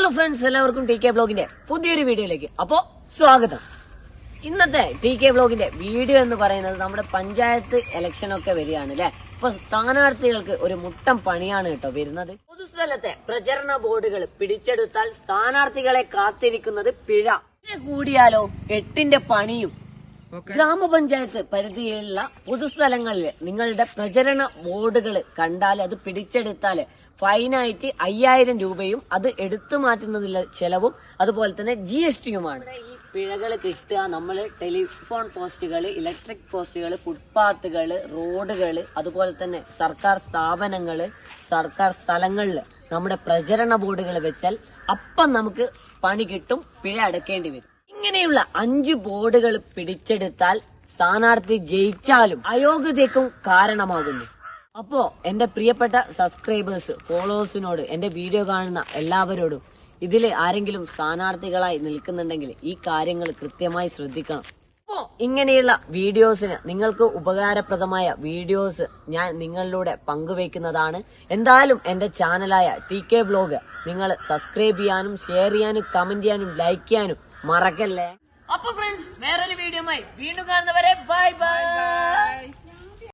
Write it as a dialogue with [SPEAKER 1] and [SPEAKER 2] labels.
[SPEAKER 1] Hello friends, എല്ലാവർക്കും T K ബ്ലോഗിന്റെ പുതിയൊരു വീഡിയോയിലേക്ക് അപ്പോ സ്വാഗതം. ഇന്നത്തെ ടി കെ ബ്ലോഗിന്റെ വീഡിയോ എന്ന് പറയുന്നത് നമ്മുടെ പഞ്ചായത്ത് ഇലക്ഷൻ ഒക്കെ വരികയാണ് അല്ലെ. അപ്പൊ സ്ഥാനാർത്ഥികൾക്ക് ഒരു മുട്ടം പണിയാണ് കേട്ടോ വരുന്നത്. പൊതുസ്ഥലത്തെ പ്രചരണ ബോർഡുകൾ പിടിച്ചെടുത്താൽ സ്ഥാനാർത്ഥികളെ കാത്തിരിക്കുന്നത് പിഴ കൂടിയാലോ 8ന്റെ പണിയും. ഗ്രാമപഞ്ചായത്ത് പരിധിയിലുള്ള പൊതുസ്ഥലങ്ങളിൽ നിങ്ങളുടെ പ്രചരണ ബോർഡുകൾ കണ്ടാൽ അത് പിടിച്ചെടുത്താൽ ഫൈനായിട്ട് 5000 രൂപയും അത് എടുത്തു മാറ്റുന്നതിലുള്ള ചെലവും അതുപോലെ തന്നെ GSTയുമാണ്. ഈ പിഴകൾ കിട്ടുക നമ്മൾ ടെലിഫോൺ പോസ്റ്റുകൾ, ഇലക്ട്രിക് പോസ്റ്റുകൾ, ഫുട്പാത്തുകൾ, റോഡുകൾ, അതുപോലെ തന്നെ സർക്കാർ സ്ഥാപനങ്ങൾ, സർക്കാർ സ്ഥലങ്ങളിൽ നമ്മുടെ പ്രചരണ ബോർഡുകൾ വെച്ചാൽ അപ്പം നമുക്ക് പണി കിട്ടും, പിഴ അടക്കേണ്ടി വരും. ഇങ്ങനെയുള്ള 5 ബോർഡുകൾ പിടിച്ചെടുത്താൽ സ്ഥാനാർത്ഥി ജയിച്ചാലും അയോഗ്യതയ്ക്കും കാരണമാകുന്നു. അപ്പോ എന്റെ പ്രിയപ്പെട്ട സബ്സ്ക്രൈബേഴ്സ്, ഫോളോവേഴ്സിനോട്, എന്റെ വീഡിയോ കാണുന്ന എല്ലാവരോടും ഇതിൽ ആരെങ്കിലും സ്ഥാനാർത്ഥികളായി നിൽക്കുന്നുണ്ടെങ്കിൽ ഈ കാര്യങ്ങൾ കൃത്യമായി ശ്രദ്ധിക്കണം. അപ്പോ ഇങ്ങനെയുള്ള വീഡിയോസിന്, നിങ്ങൾക്ക് ഉപകാരപ്രദമായ വീഡിയോസ് ഞാൻ നിങ്ങളിലൂടെ പങ്കുവയ്ക്കുന്നതാണ്. എന്തായാലും എന്റെ ചാനലായ ടി കെ ബ്ലോഗ് നിങ്ങൾ സബ്സ്ക്രൈബ് ചെയ്യാനും ഷെയർ ചെയ്യാനും കമന്റ് ചെയ്യാനും ലൈക്ക് ചെയ്യാനും മറക്കല്ലേ. അപ്പൊ ഫ്രണ്ട്സ്, വേറൊരു വീഡിയോയുമായി വീണ്ടും കാണുന്നവരെ ബൈ ബൈ.